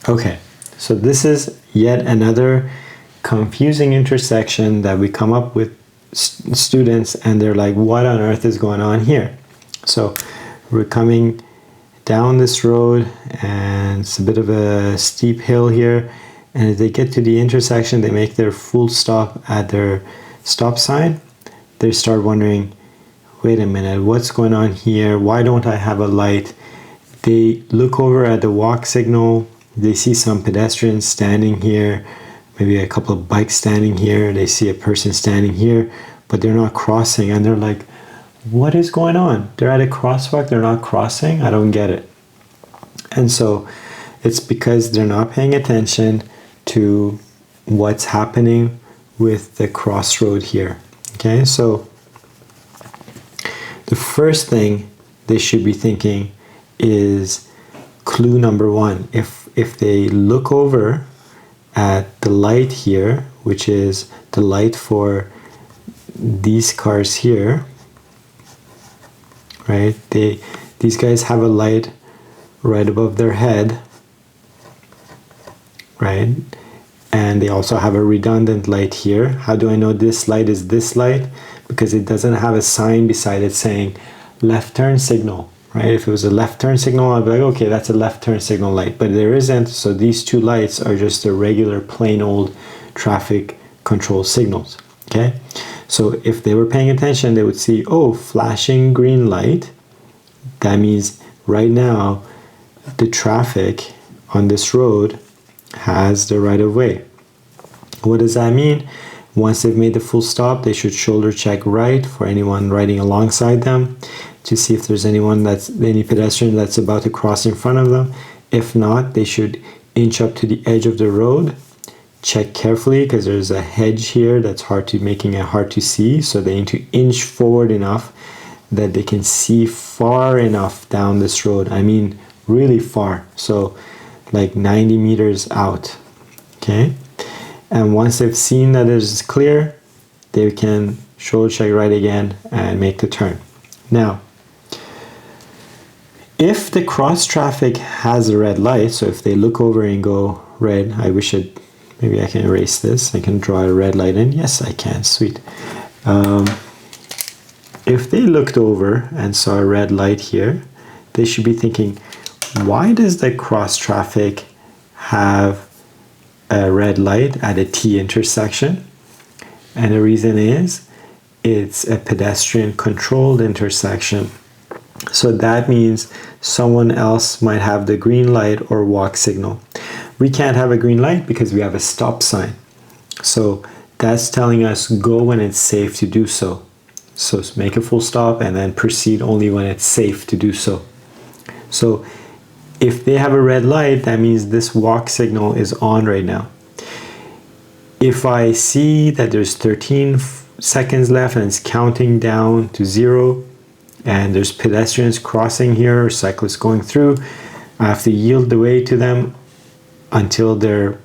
Okay, so this is yet another confusing intersection that we come up with students, and they're like, what on earth is going on here? So we're coming down this road, and it's a bit of a steep hill here, and as they get to the intersection, they make their full stop at their stop sign. They start wondering, wait a minute, what's going on here? Why don't I have a light? They look over at the walk signal. They see some pedestrians standing here, maybe a couple of bikes standing here. They see a person standing here, but they're not crossing, and they're like, what is going on? They're at a crosswalk, they're not crossing? I don't get it. And so it's because they're not paying attention to what's happening with the crossroad here. Okay, so the first thing they should be thinking is clue number one. If they look over at the light here, which is the light for these cars here, right? These guys have a light right above their head, right? And they also have a redundant light here. How do I know this light is this light? Because it doesn't have a sign beside it saying left turn signal, right? If it was a left turn signal, I'd be like, okay, that's a left turn signal light, but there isn't. So these two lights are just the regular plain old traffic control signals, okay? So if they were paying attention, they would see, oh, flashing green light. That means right now the traffic on this road has the right of way. What does that mean? Once they've made the full stop, they should shoulder check right for anyone riding alongside them to see if there's any pedestrian that's about to cross in front of them. If not, they should inch up to the edge of the road, check carefully because there's a hedge here that's making it hard to see. So they need to inch forward enough that they can see far enough down this road. I mean, really far. So like 90 meters out. Okay. And once they've seen that it's clear, they can shoulder check right again and make the turn. Now, if the cross traffic has a red light, so if they look over and go red, maybe I can erase this. I can draw a red light in. Yes, I can. Sweet. If they looked over and saw a red light here, they should be thinking, why does the cross traffic have a red light at a T intersection? And the reason is it's a pedestrian-controlled intersection. So that means someone else might have the green light or walk signal. We can't have a green light because we have a stop sign. So that's telling us go when it's safe to do so. So make a full stop and then proceed only when it's safe to do so. So if they have a red light, that means this walk signal is on right now. If I see that there's 13 seconds left and it's counting down to 0, and there's pedestrians crossing here or cyclists going through, I have to yield the way to them until they're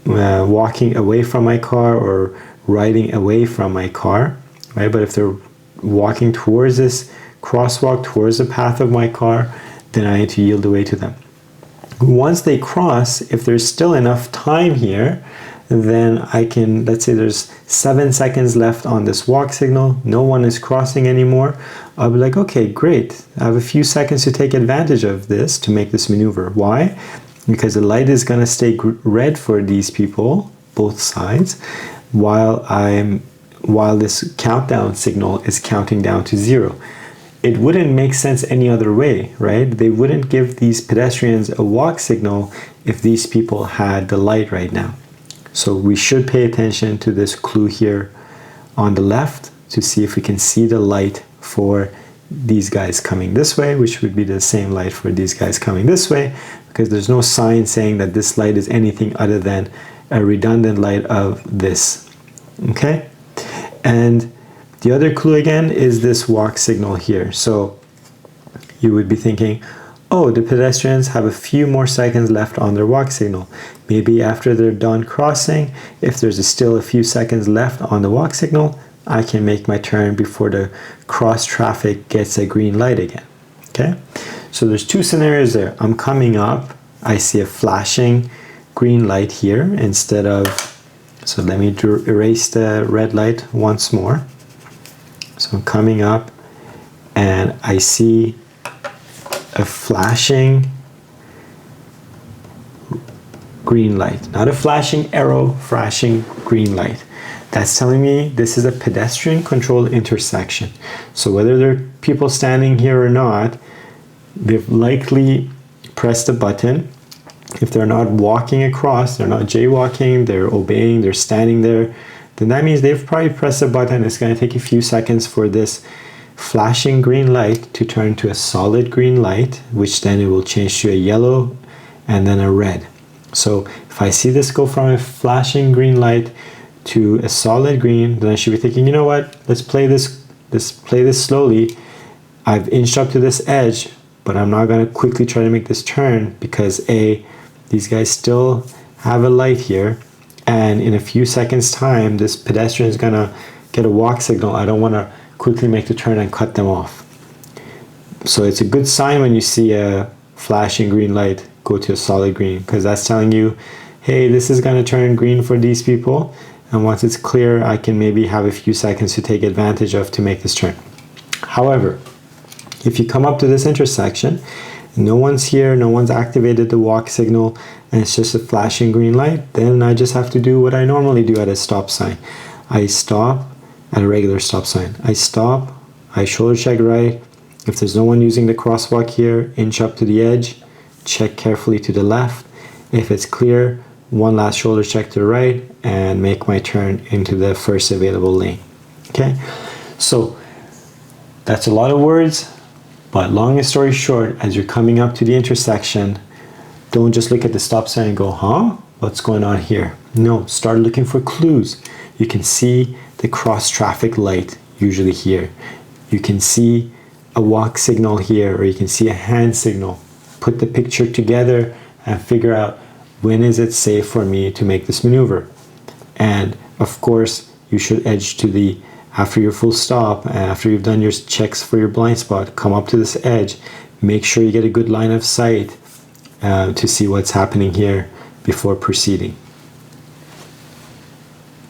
walking away from my car or riding away from my car, right? But if they're walking towards this crosswalk, towards the path of my car, then I need to yield the way to them. Once they cross, if there's still enough time here, then I can, let's say there's 7 seconds left on this walk signal, no one is crossing anymore, I'll be like, okay, great, I have a few seconds to take advantage of this to make this maneuver. Why? Because the light is going to stay red for these people, both sides, while this countdown signal is counting down to 0. It wouldn't make sense any other way, right? They wouldn't give these pedestrians a walk signal if these people had the light right now. So we should pay attention to this clue here on the left to see if we can see the light for these guys coming this way, which would be the same light for these guys coming this way, because there's no sign saying that this light is anything other than a redundant light of this. Okay? And the other clue again is this walk signal here. So you would be thinking, oh, the pedestrians have a few more seconds left on their walk signal. Maybe after they're done crossing, if there's still a few seconds left on the walk signal, I can make my turn before the cross traffic gets a green light again. Okay? So there's two scenarios there. I'm coming up, I see a flashing green light here instead of, so let me erase the red light once more. So I'm coming up and I see a flashing green light, not a flashing arrow, flashing green light. That's telling me this is a pedestrian controlled intersection. So whether there are people standing here or not, they've likely pressed a button. If they're not walking across, they're not jaywalking, they're obeying, they're standing there, then that means they've probably pressed a button. It's going to take a few seconds for this flashing green light to turn to a solid green light, which then it will change to a yellow and then a red. So if I see this go from a flashing green light to a solid green, then I should be thinking, you know what, let's play this slowly. I've inched up to this edge, but I'm not going to quickly try to make this turn because these guys still have a light here, and in a few seconds time this pedestrian is going to get a walk signal. I don't want to quickly make the turn and cut them off. So it's a good sign when you see a flashing green light go to a solid green, because that's telling you, hey, this is going to turn green for these people, and once it's clear I can maybe have a few seconds to take advantage of to make this turn. However, if you come up to this intersection, no one's here, no one's activated the walk signal, and it's just a flashing green light, then I just have to do what I normally do at a stop sign. I stop at a regular stop sign. I stop, I shoulder check right. If there's no one using the crosswalk here, inch up to the edge, check carefully to the left. If it's clear, one last shoulder check to the right and make my turn into the first available lane. Okay, so that's a lot of words, but long story short, as you're coming up to the intersection, don't just look at the stop sign and go, huh? What's going on here? No, start looking for clues. You can see the cross traffic light usually here. You can see a walk signal here, or you can see a hand signal. Put the picture together and figure out, when is it safe for me to make this maneuver? And of course, you should edge to the, after your full stop, and after you've done your checks for your blind spot, come up to this edge, make sure you get a good line of sight to see what's happening here before proceeding.